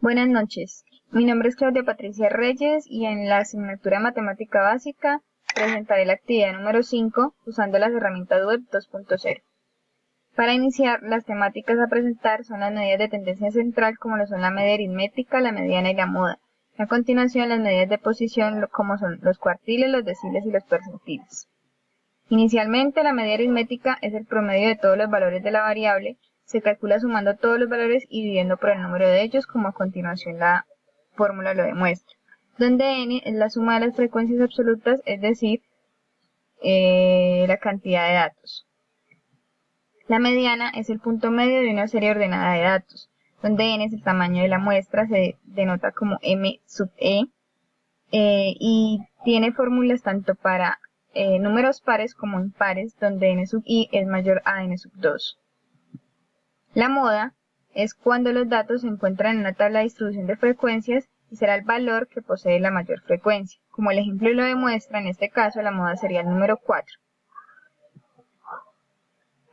Buenas noches, mi nombre es Claudia Patricia Reyes y en la asignatura Matemática Básica presentaré la actividad número 5 usando las herramientas web 2.0. Para iniciar, las temáticas a presentar son las medidas de tendencia central como lo son la media aritmética, la mediana y la moda. A continuación, las medidas de posición como son los cuartiles, los deciles y los percentiles. Inicialmente, la media aritmética es el promedio de todos los valores de la variable. Se calcula sumando todos los valores y dividiendo por el número de ellos, como a continuación la fórmula lo demuestra, donde n es la suma de las frecuencias absolutas, es decir, la cantidad de datos. La mediana es el punto medio de una serie ordenada de datos, donde n es el tamaño de la muestra, se denota como m sub e, y tiene fórmulas tanto para números pares como impares, donde n sub i es mayor a n sub 2. La moda es cuando los datos se encuentran en una tabla de distribución de frecuencias y será el valor que posee la mayor frecuencia. Como el ejemplo lo demuestra, en este caso la moda sería el número 4.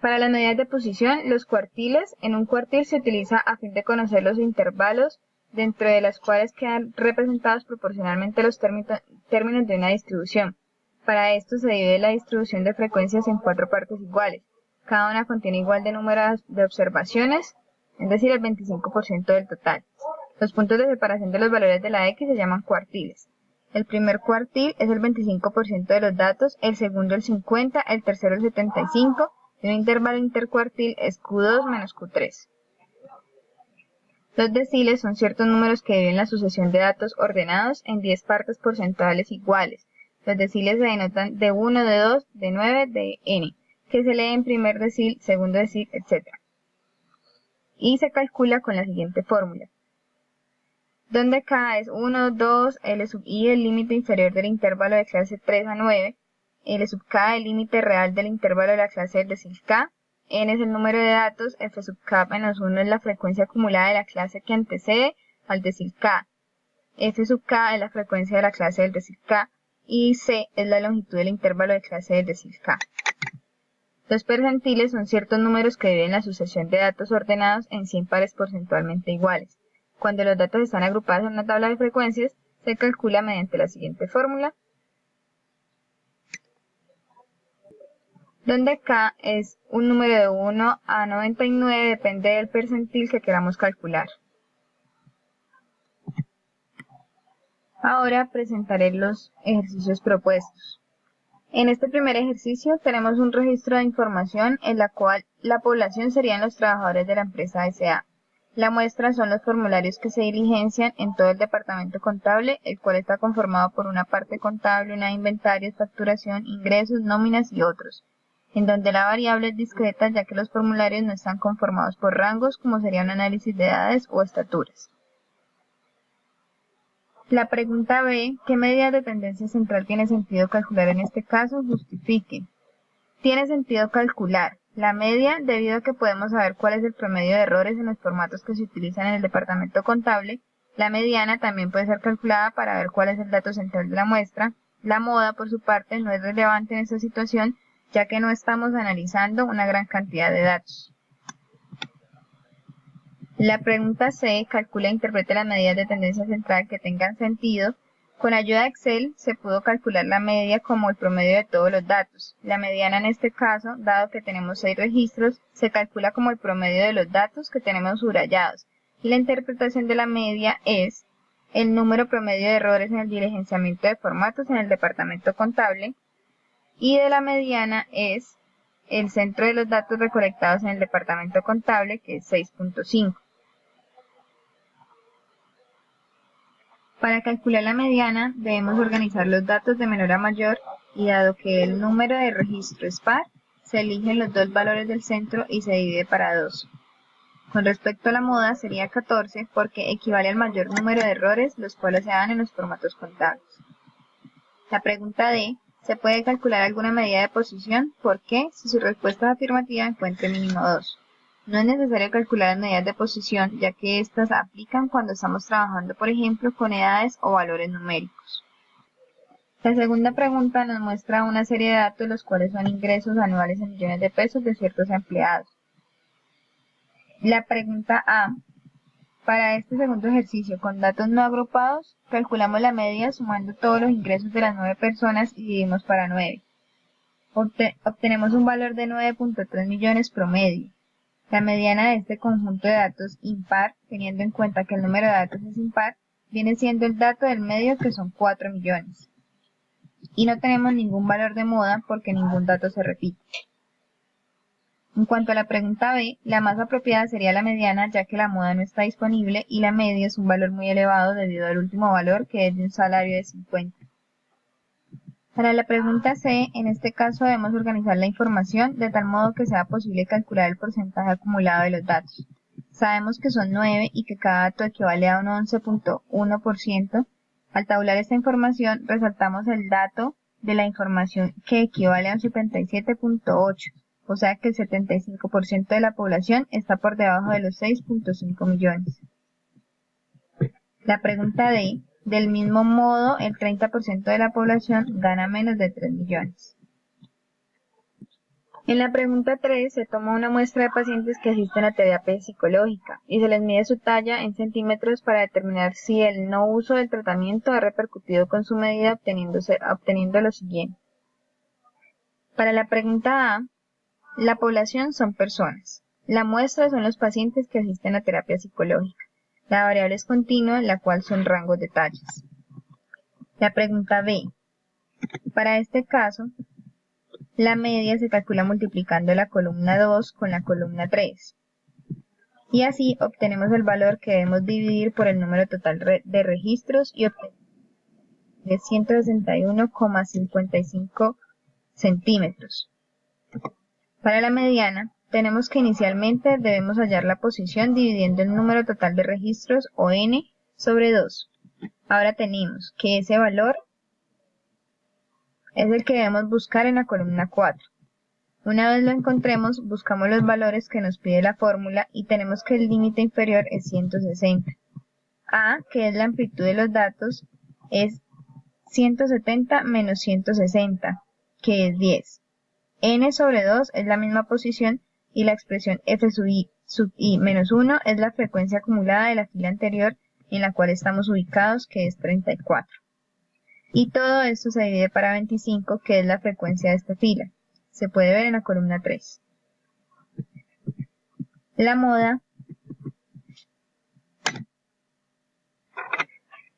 Para las medidas de posición, los cuartiles, en un cuartil se utiliza a fin de conocer los intervalos dentro de los cuales quedan representados proporcionalmente los términos de una distribución. Para esto se divide la distribución de frecuencias en 4 partes iguales. Cada una contiene igual de número de observaciones, es decir, el 25% del total. Los puntos de separación de los valores de la X se llaman cuartiles. El primer cuartil es el 25% de los datos, el segundo el 50%, el tercero el 75%, y un intervalo intercuartil es Q2 menos Q3. Los deciles son ciertos números que dividen la sucesión de datos ordenados en 10 partes porcentuales iguales. Los deciles se denotan de 1, de 2, de 9, de n, que se lee en primer decil, segundo decil, etc. Y se calcula con la siguiente fórmula, donde k es 1, 2, L sub i el límite inferior del intervalo de clase 3 a 9, L sub k el límite real del intervalo de la clase del decil k, n es el número de datos, f sub k menos 1 es la frecuencia acumulada de la clase que antecede al decil k, f sub k es la frecuencia de la clase del decil k, y c es la longitud del intervalo de clase del decil k. Los percentiles son ciertos números que dividen la sucesión de datos ordenados en 100 pares porcentualmente iguales. Cuando los datos están agrupados en una tabla de frecuencias, se calcula mediante la siguiente fórmula, donde k es un número de 1 a 99, depende del percentil que queramos calcular. Ahora presentaré los ejercicios propuestos. En este primer ejercicio tenemos un registro de información en la cual la población serían los trabajadores de la empresa S.A. La muestra son los formularios que se diligencian en todo el departamento contable, el cual está conformado por una parte contable, una de inventarios, facturación, ingresos, nóminas y otros, en donde la variable es discreta ya que los formularios no están conformados por rangos como sería un análisis de edades o estaturas. La pregunta B, ¿qué medida de tendencia central tiene sentido calcular en este caso? Justifique. Tiene sentido calcular la media debido a que podemos saber cuál es el promedio de errores en los formatos que se utilizan en el departamento contable. La mediana también puede ser calculada para ver cuál es el dato central de la muestra. La moda, por su parte, no es relevante en esta situación, ya que no estamos analizando una gran cantidad de datos. La pregunta C, calcula e interprete las medidas de tendencia central que tengan sentido. Con ayuda de Excel se pudo calcular la media como el promedio de todos los datos. La mediana en este caso, dado que tenemos 6 registros, se calcula como el promedio de los datos que tenemos subrayados. Y la interpretación de la media es el número promedio de errores en el diligenciamiento de formatos en el departamento contable. Y de la mediana es el centro de los datos recolectados en el departamento contable, que es 6.5. Para calcular la mediana, debemos organizar los datos de menor a mayor y dado que el número de registro es par, se eligen los dos valores del centro y se divide para 2. Con respecto a la moda sería 14 porque equivale al mayor número de errores los cuales se dan en los formatos contables. La pregunta D, ¿se puede calcular alguna medida de posición? ¿Por qué? Si su respuesta es afirmativa, encuentre mínimo 2. No es necesario calcular las medidas de posición, ya que estas aplican cuando estamos trabajando, por ejemplo, con edades o valores numéricos. La segunda pregunta nos muestra una serie de datos, los cuales son ingresos anuales en millones de pesos de ciertos empleados. La pregunta A Para este segundo ejercicio, con datos no agrupados, calculamos la media sumando todos los ingresos de las 9 personas y dividimos para 9. Obtenemos un valor de 9.3 millones promedio. La mediana de este conjunto de datos impar, teniendo en cuenta que el número de datos es impar, viene siendo el dato del medio, que son 4 millones. Y no tenemos ningún valor de moda porque ningún dato se repite. En cuanto a la pregunta B, la más apropiada sería la mediana, ya que la moda no está disponible y la media es un valor muy elevado debido al último valor, que es de un salario de 50. Para la pregunta C, en este caso debemos organizar la información de tal modo que sea posible calcular el porcentaje acumulado de los datos. Sabemos que son 9 y que cada dato equivale a un 11.1%. Al tabular esta información, resaltamos el dato de la información que equivale a un 77.8%. O sea que el 75% de la población está por debajo de los 6.5 millones. La pregunta D, del mismo modo, el 30% de la población gana menos de 3 millones. En la pregunta 3 se toma una muestra de pacientes que asisten a terapia psicológica y se les mide su talla en centímetros para determinar si el no uso del tratamiento ha repercutido con su medida, obteniendo lo siguiente. Para la pregunta A, la población son personas. La muestra son los pacientes que asisten a terapia psicológica. La variable es continua, la cual son rangos de tallas. La pregunta B. Para este caso, la media se calcula multiplicando la columna 2 con la columna 3. Y así obtenemos el valor que debemos dividir por el número total de registros y obtenemos de 161,55 centímetros. Para la mediana, tenemos que inicialmente debemos hallar la posición dividiendo el número total de registros, o n, sobre 2. Ahora tenemos que ese valor es el que debemos buscar en la columna 4. Una vez lo encontremos, buscamos los valores que nos pide la fórmula y tenemos que el límite inferior es 160. A, que es la amplitud de los datos, es 170 menos 160, que es 10. N sobre 2 es la misma posición y la expresión f sub i menos 1 es la frecuencia acumulada de la fila anterior en la cual estamos ubicados, que es 34. Y todo esto se divide para 25, que es la frecuencia de esta fila. Se puede ver en la columna 3. La moda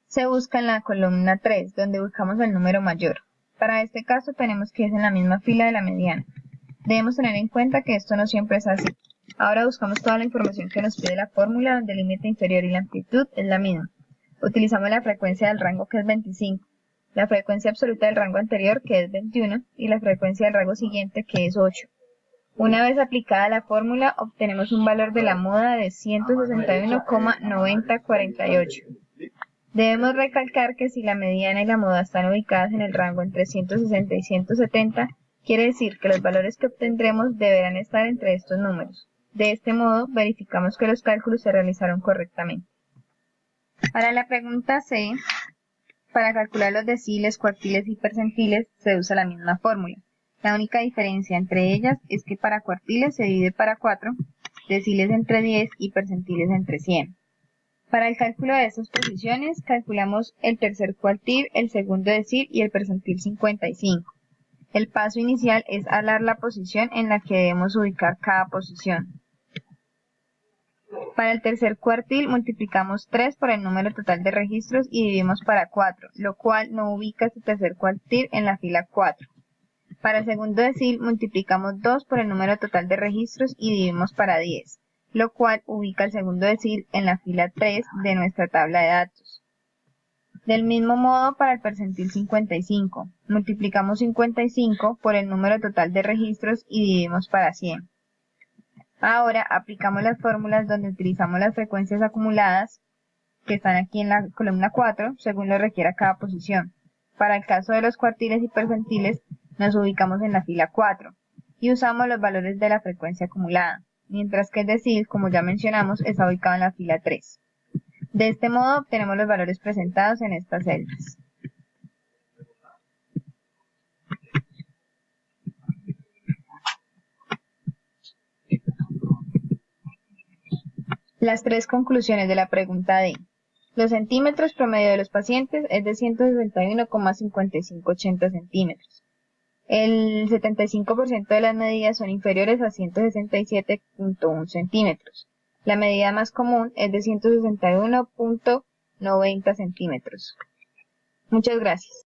se busca en la columna 3, donde buscamos el número mayor. Para este caso tenemos que ir en la misma fila de la mediana. Debemos tener en cuenta que esto no siempre es así. Ahora buscamos toda la información que nos pide la fórmula, donde el límite inferior y la amplitud es la misma. Utilizamos la frecuencia del rango, que es 25, la frecuencia absoluta del rango anterior, que es 21, y la frecuencia del rango siguiente, que es 8. Una vez aplicada la fórmula, obtenemos un valor de la moda de 161,9048. Debemos recalcar que si la mediana y la moda están ubicadas en el rango entre 160 y 170, quiere decir que los valores que obtendremos deberán estar entre estos números. De este modo, verificamos que los cálculos se realizaron correctamente. Para la pregunta C, para calcular los deciles, cuartiles y percentiles se usa la misma fórmula. La única diferencia entre ellas es que para cuartiles se divide para 4, deciles entre 10 y percentiles entre 100. Para el cálculo de estas posiciones, calculamos el tercer cuartil, el segundo decil y el percentil 55. El paso inicial es hablar la posición en la que debemos ubicar cada posición. Para el tercer cuartil multiplicamos 3 por el número total de registros y dividimos para 4, lo cual no ubica este tercer cuartil en la fila 4. Para el segundo decil multiplicamos 2 por el número total de registros y dividimos para 10, lo cual ubica el segundo decil en la fila 3 de nuestra tabla de datos. Del mismo modo, para el percentil 55, multiplicamos 55 por el número total de registros y dividimos para 100. Ahora aplicamos las fórmulas donde utilizamos las frecuencias acumuladas, que están aquí en la columna 4, según lo requiera cada posición. Para el caso de los cuartiles y percentiles, nos ubicamos en la fila 4 y usamos los valores de la frecuencia acumulada, mientras que el decil, como ya mencionamos, está ubicado en la fila 3. De este modo obtenemos los valores presentados en estas celdas. Las tres conclusiones de la pregunta D. Los centímetros promedio de los pacientes es de 161,5580 centímetros. El 75% de las medidas son inferiores a 167,1 centímetros. La medida más común es de 161,90 centímetros. Muchas gracias.